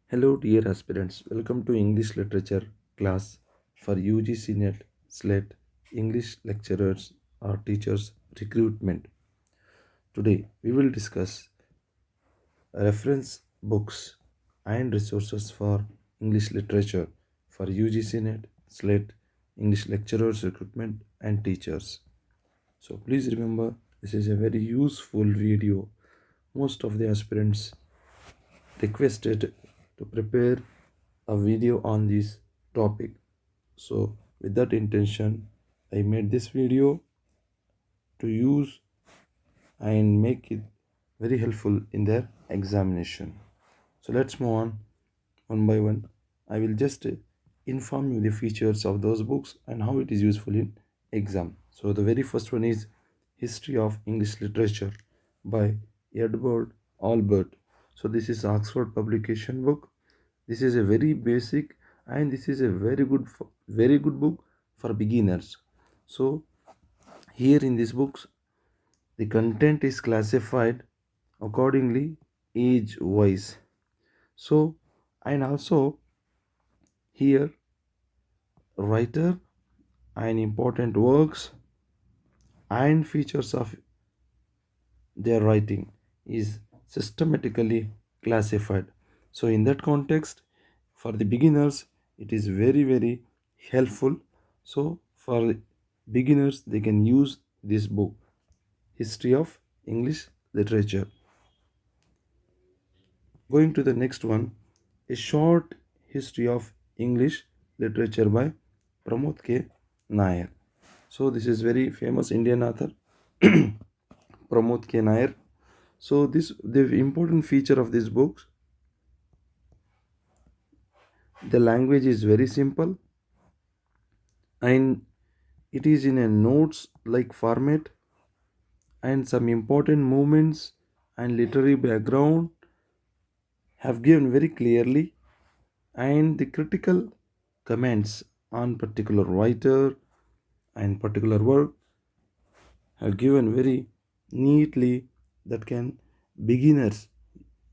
Hello, dear aspirants. Welcome to English Literature class for UGC-NET, SLET, English lecturers or teachers recruitment. Today, we will discuss reference books and resources for English literature for UGC-NET, SLET, English lecturers recruitment and teachers. So please remember, this is a very useful video. Most of the aspirants requested to prepare a video on this topic. So with that intention, I made this video to use and make it very helpful in their examination. So let's move on one by one. I will just inform you the features of those books and how it is useful in exam. So the very first one is History of English Literature by Edward Albert. So this is Oxford publication book. This is a very basic and this is a very good book for beginners. So here in this books the content is classified accordingly age wise. So and also here writer and important works and features of their writing is systematically classified. So in that context, for the beginners it is very helpful. So for beginners they can use this book, History of English Literature. Going to the next one, A Short History of English Literature by Pramod K. Nair. So this is very famous Indian author Pramod K. Nair. So this the important feature of this book, the language is very simple and it is in a notes like format, and some important movements and literary background have given very clearly, and the critical comments on particular writer and particular work have given very neatly, that can beginners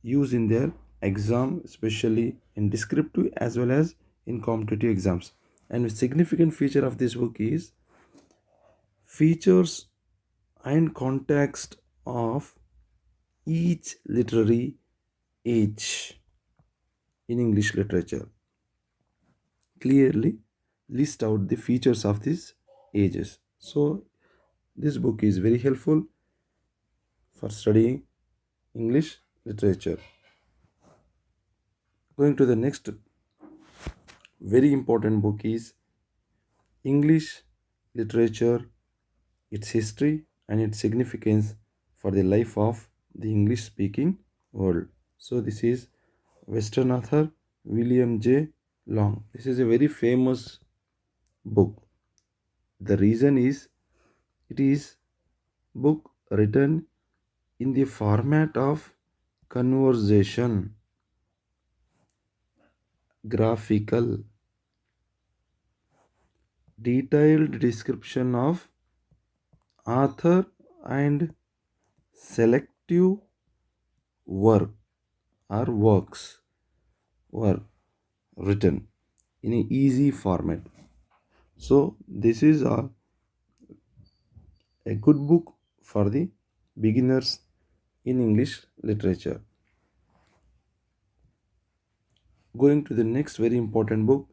use in their exam, especially in descriptive as well as in competitive exams. And a significant feature of this book is features and context of each literary age in English literature. Clearly list out the features of these ages. So this book is very helpful for studying English literature. Going to the next very important book is English Literature, its history and its significance for the life of the English speaking world. So this is Western author William J. Long. This is a very famous book. The reason is it is book written in the format of conversation, graphical, detailed description of author and selective work or works were written in an easy format. So this is a good book for the beginners in English literature. Going to the next very important book,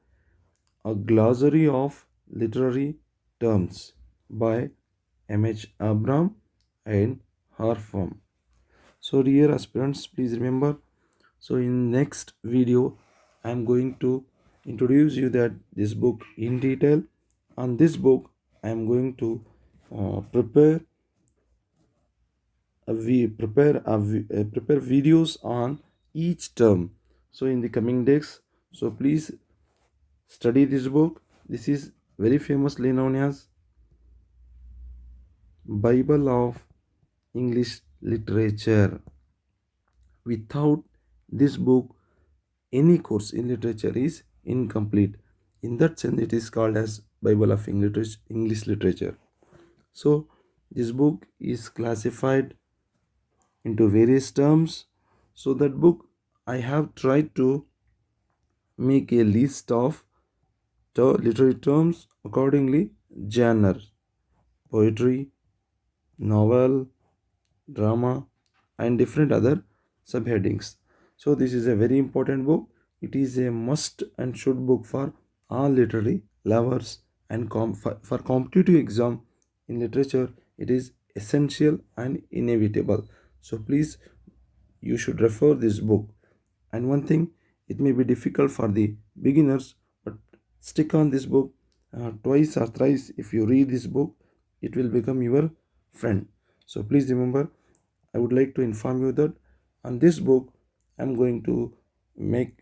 A Glossary of Literary Terms by M.H. Abram and Harfam. So dear aspirants, please remember, so in next video I am going to introduce you that this book in detail. On this book I am going to prepare prepare videos on each term. So in the coming days, so please study this book. This is very famously known as Bible of English literature. Without this book, any course in literature is incomplete. In that sense, it is called as Bible of English literature. So this book is classified into various terms. So that book I have tried to make a list of literary terms accordingly: genre, poetry, novel, drama, and different other subheadings. So this is a very important book. It is a must and should book for all literary lovers, and for competitive exam in literature it is essential and inevitable. So please, you should refer this book. And one thing, it may be difficult for the beginners, but stick on this book twice or thrice. If you read this book, it will become your friend. So please remember, I would like to inform you that on this book I'm going to make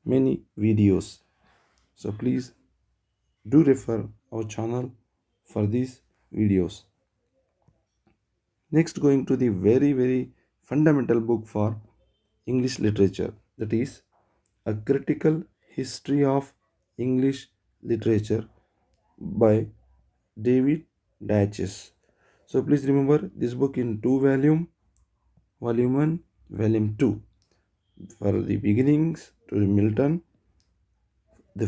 many videos. So please do refer our channel for these videos. Next, going to the very fundamental book for English literature, that is A Critical History of English Literature by David Datches. So please remember this book in two volume 1, volume 2, for the beginnings to Milton,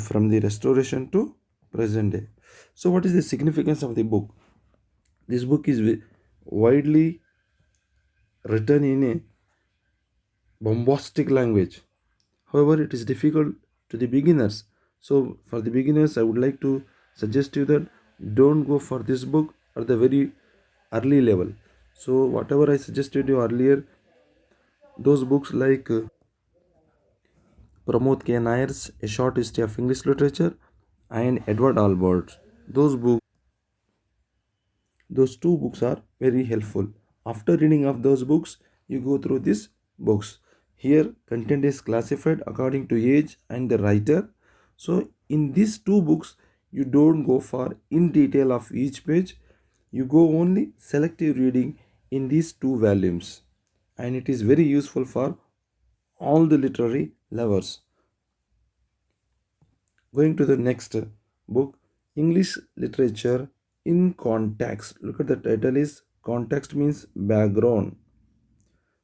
from the restoration to present day. So what is the significance of the book? This book is widely written in a bombastic language. However, it is difficult to the beginners. So for the beginners, I would like to suggest you that don't go for this book at the very early level. So whatever I suggested you earlier, those books like Pramod K. Nair's A Short History of English Literature and Edward Albert, those two books are very helpful. After reading of those books, you go through these books. Here content is classified according to age and the writer. So in these two books, you don't go for in detail of each page, you go only selective reading in these two volumes, and it is very useful for all the literary lovers. Going to the next book, English Literature in Context. Look at the title is Context means background.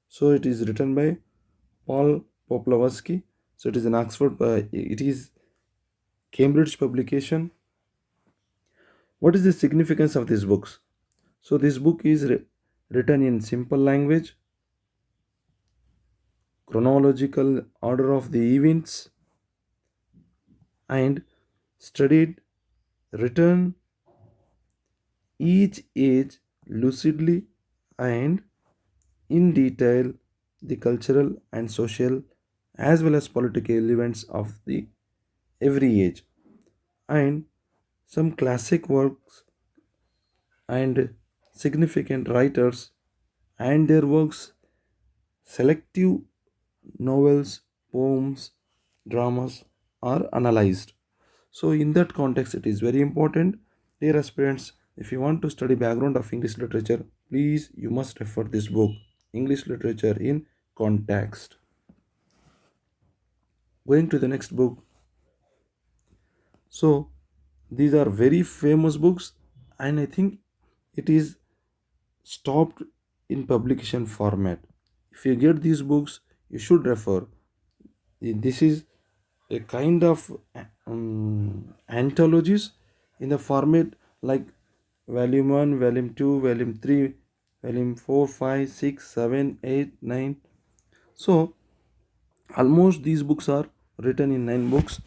So it is written by Paul Poplawski. So it is an Oxford, it is Cambridge publication. What is the significance of these books? So this book is written in simple language, chronological order of the events, and studied, written each age lucidly and in detail the cultural and social as well as political events of the every age, and some classic works and significant writers and their works, selective novels, poems, dramas are analyzed. So in that context it is very important. Dear aspirants, if you want to study background of English literature, please you must refer this book, English Literature in Context. Going to the next book. So these are very famous books, and I think it is stopped in publication format. If you get these books, you should refer. This is a kind of anthologies in the format like volume 1, volume 2, volume 3, volume 4, 5, 6, 7, 8, 9. So almost these books are written in 9 books.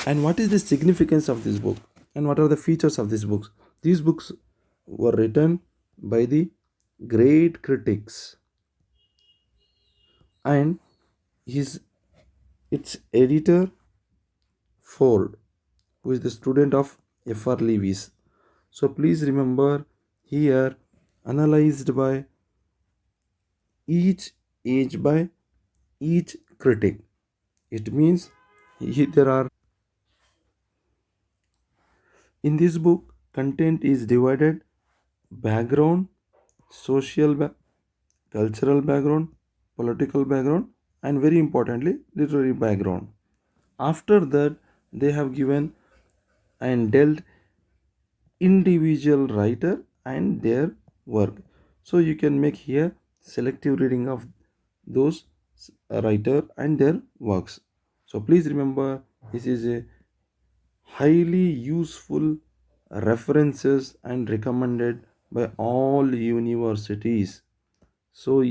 And what is the significance of this book, and what are the features of these books? These books were written by the great critics, and his its editor Ford, who is the student of F.R. Lewis. So please remember, here analyzed by each age by each critic. It means there are, in this book content is divided: background, social cultural background, political background, and very importantly literary background. After that, they have given and dealt individual writer and their work. So you can make here selective reading of those writer and their works. So please remember, this is a highly useful references and recommended by all universities. So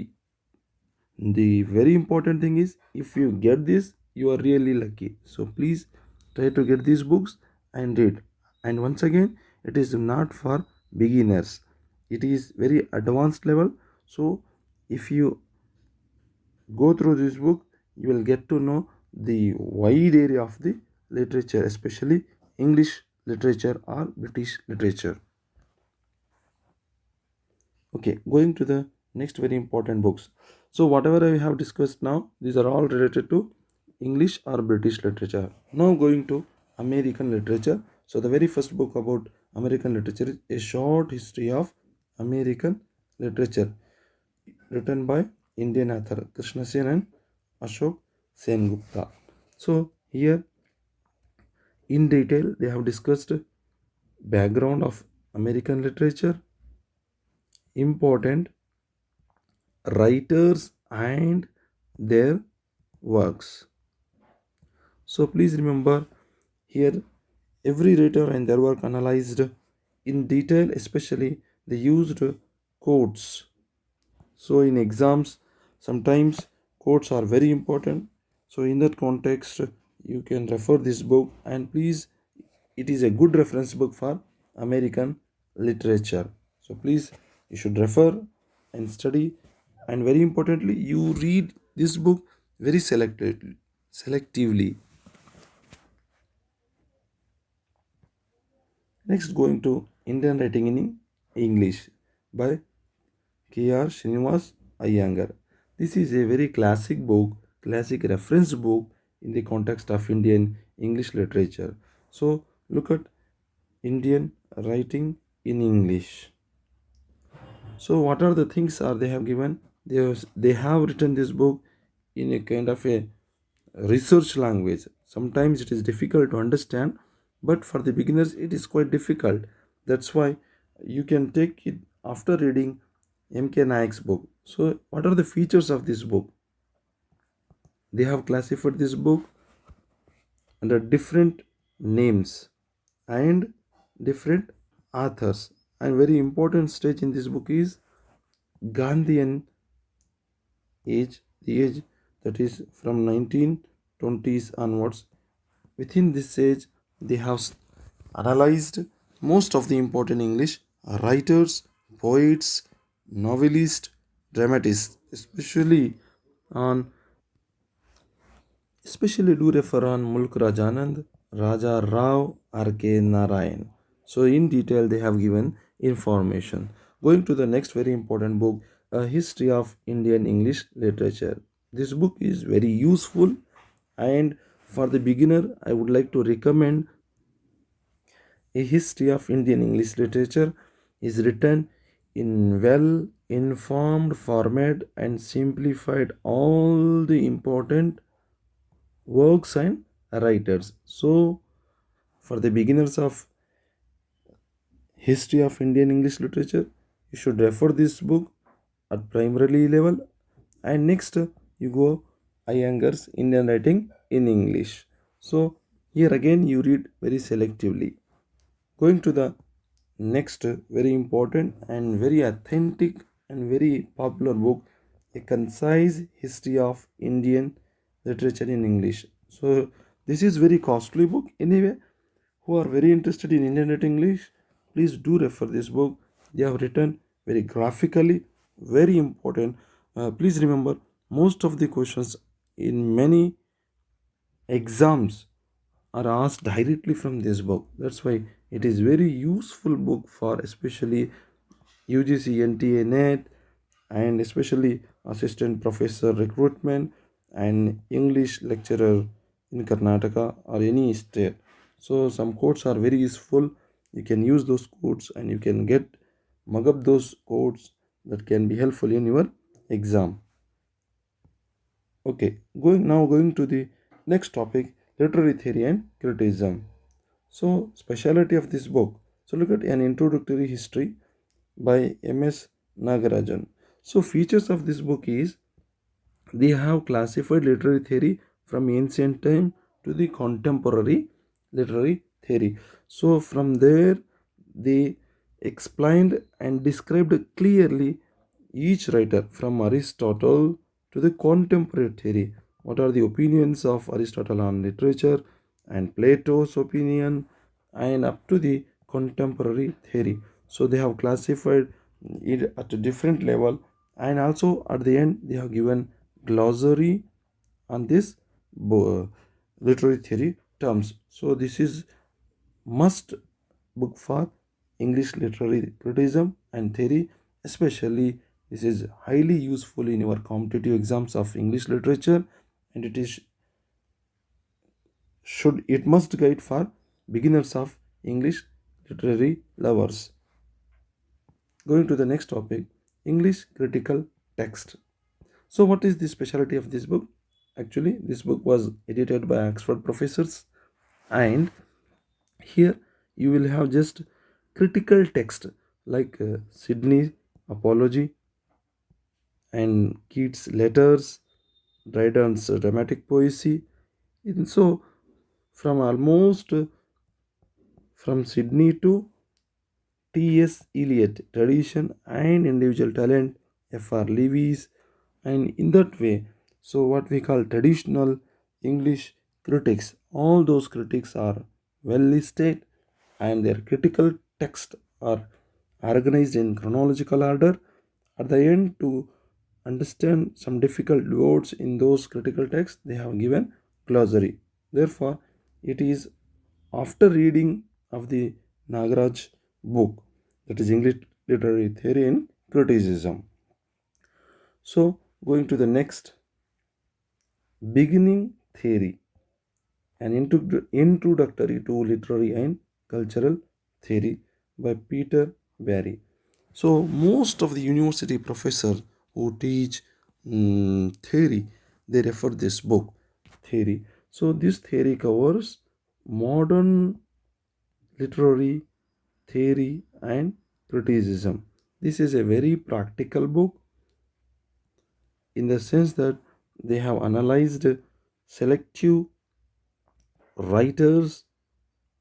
the very important thing is, if you get this, you are really lucky. So please try to get these books and read. And once again, it is not for beginners, it is very advanced level. So if you go through this book, you will get to know the wide area of the literature, especially English literature or British literature. Okay, going to the next very important books. So whatever I have discussed now, these are all related to English or British literature. Now going to American literature. So the very first book about American literature is A Short History of American Literature, written by Indian author Krishna Sen and Ashok Sengupta. So here in detail they have discussed background of American literature, important writers and their works. So please remember, here every writer and their work analyzed in detail, especially they used quotes. So in exams, sometimes quotes are very important. So in that context, you can refer this book, and please, it is a good reference book for American literature. So please, you should refer and study, and very importantly, you read this book very selectively. Next, going to Indian writing in English by K.R. Srinivas Iyengar. This is a very classic book, classic reference book in the context of Indian English literature. So look at Indian writing in English. So what are the things are they have given? They have written this book in a kind of a research language. Sometimes it is difficult to understand, but for the beginners it is quite difficult. That's why you can take it after reading M.K. Naik's book. So what are the features of this book? They have classified this book under different names and different authors. And very important stage in this book is Gandhian age, the age that is from 1920s onwards. Within this age, they have analyzed most of the important English writers, poets, novelists, dramatists, on especially do refer on Mulk Rajanand, Raja Rao, R.K. Narayan. So in detail they have given information. Going to the next very important book, A History of Indian English Literature. This book is very useful, and for the beginner I would like to recommend A History of Indian English Literature. Is written in well informed format and simplified all the important works and writers. So for the beginners of history of Indian English literature, you should refer this book at primary level, and next you go Iyengar's Indian writing in English. So here again you read very selectively. Going to the next very important and very authentic and very popular book, A Concise History of Indian Literature in English. So this is very costly book. Anyway, who are very interested in Indian writing English, please do refer this book. They have written very graphically, very important. Please remember, most of the questions in many exams are asked directly from this book. That's why it is very useful book for especially UGC-NET, and especially assistant professor recruitment and English lecturer in Karnataka or any state. So some codes are very useful. You can use those codes and you can get mug up those codes that can be helpful in your exam. Okay, going to the next topic, literary theory and criticism. So speciality of this book. So look at an introductory history by M.S. Nagarajan. So features of this book is they have classified literary theory from ancient time to the contemporary literary theory. So from there they explained and described clearly each writer from Aristotle to the contemporary theory. What are the opinions of Aristotle on literature and Plato's opinion and up to the contemporary theory. So they have classified it at a different level, and also at the end they have given glossary on this literary theory terms. So this is must book for English literary criticism and theory, especially this is highly useful in your competitive exams of English literature, and it must guide for beginners of English literary lovers. Going to the next topic, English critical text. So what is the specialty of this book? Actually, this book was edited by Oxford professors, and here you will have just critical text like Sydney Apology and Keats' letters, Dryden's dramatic poesy. And so from almost from Sydney to T.S. Eliot, tradition and individual talent, F.R. Lewis, and in that way, so what we call traditional English critics, all those critics are well listed and their critical text are organized in chronological order. At the end, to understand some difficult words in those critical texts, they have given glossary. Therefore, it is after reading of the Nagaraj book, that is English literary theory and criticism. So, going to the next, beginning theory, an introductory to literary and cultural theory by Peter Barry. So, most of the university professors who teach theory, they refer this book, theory. So, this theory covers modern literary theory and criticism. This is a very practical book in the sense that they have analyzed selective writers'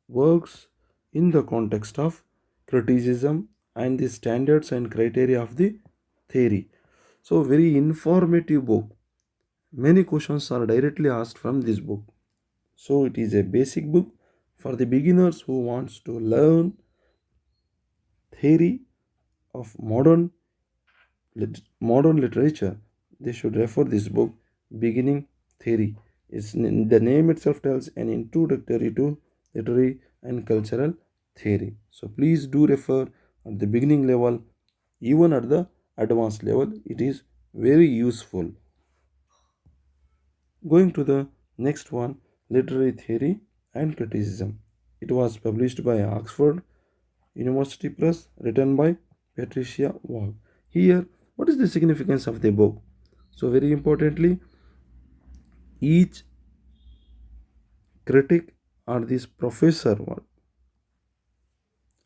works in the context of criticism and the standards and criteria of the theory. So, very informative book. Many questions are directly asked from this book. So, it is a basic book for the beginners who wants to learn theory of modern literature. They should refer this book, Beginning Theory. The name itself tells an introductory to literary and cultural theory. So please do refer at the beginning level, even at the advanced level. It is very useful. Going to the next one, literary theory and criticism. It was published by Oxford University Press, written by Patricia Wall. Here, what is the significance of the book? So, very importantly, each critic or this professor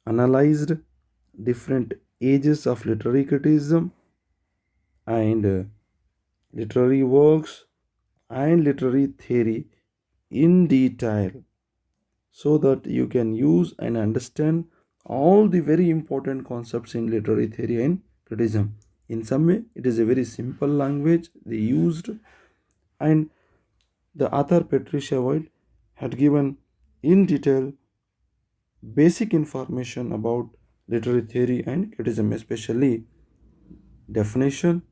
analyzed different ages of literary criticism and literary works and literary theory in detail, so that you can use and understand all the very important concepts in literary theory and criticism. In some way, it is a very simple language they used, and the author Patricia White had given in detail basic information about literary theory and criticism, especially definition,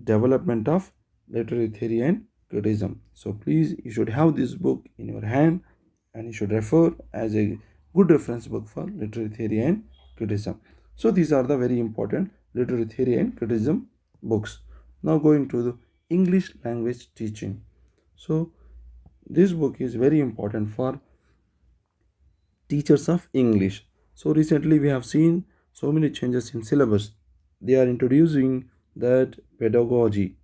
development of literary theory and criticism. So please, you should have this book in your hand and you should refer as a good reference book for literary theory and criticism. So these are the very important literary theory and criticism books. Now going to the English language teaching. So this book is very important for teachers of English. So recently we have seen so many changes in syllabus. They are introducing that pedagogy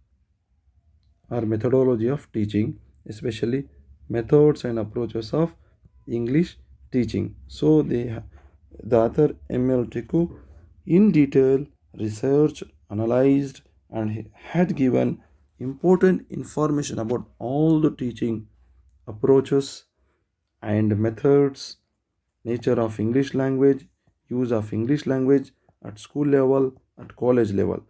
or methodology of teaching, especially methods and approaches of English teaching. So the author M.L. Tiku in detail researched, analyzed, and he had given important information about all the teaching approaches and methods, nature of English language, use of English language at school level, at college level.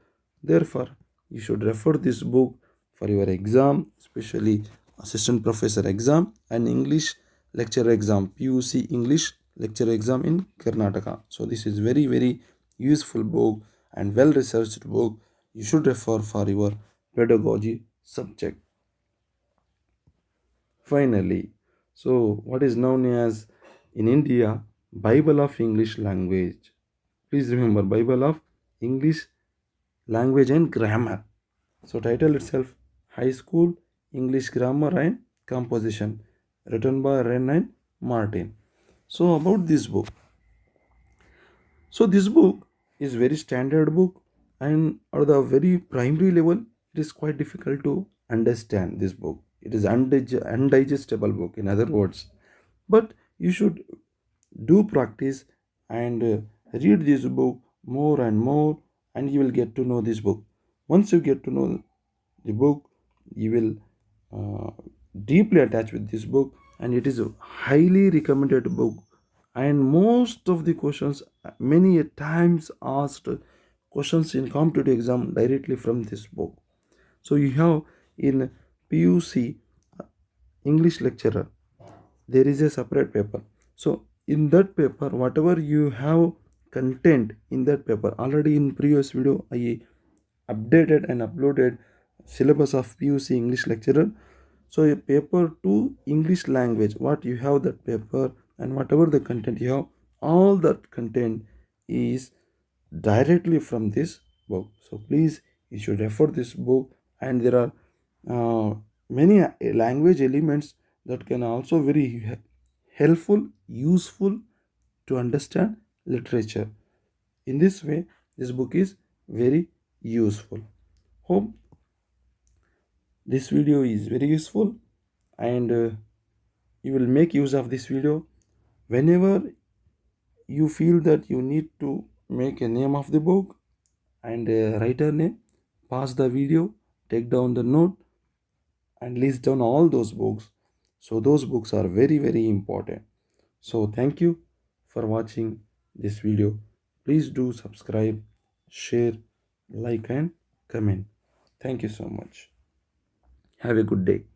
Therefore, you should refer this book for your exam, especially assistant professor exam and English lecture exam, PUC English lecture exam in Karnataka. So this is very useful book and well researched book. You should refer for your pedagogy subject. Finally, so what is known as in India Bible of English language. Please remember Bible of English language and grammar. So title itself High School English Grammar and Composition, written by Wren and Martin. So about this book. So this book is very standard book, and at the very primary level it is quite difficult to understand this book. It is undigestible book in other words. But you should do practice and read this book more and more, and you will get to know this book. Once you get to know the book, you will uh, deeply attached with this book, and it is a highly recommended book. And most of the questions, many a times asked questions in competitive exam directly from this book. So you have in PUC English lecturer, there is a separate paper. So in that paper, whatever you have content in that paper, already in previous video I updated and uploaded syllabus of PUC English lecturer. So a paper to English language, what you have that paper and whatever the content you have, all that content is directly from this book. So please, you should refer this book, and there are many language elements that can also very helpful, useful to understand literature. In this way, this book is very useful. Hope this video is very useful, and you will make use of this video whenever you feel that you need to make a name of the book and writer name. Pause the video, take down the note, and list down all those books. So those books are very important. So thank you for watching this video. Please do subscribe, share, like, and comment. Thank you so much. Have a good day.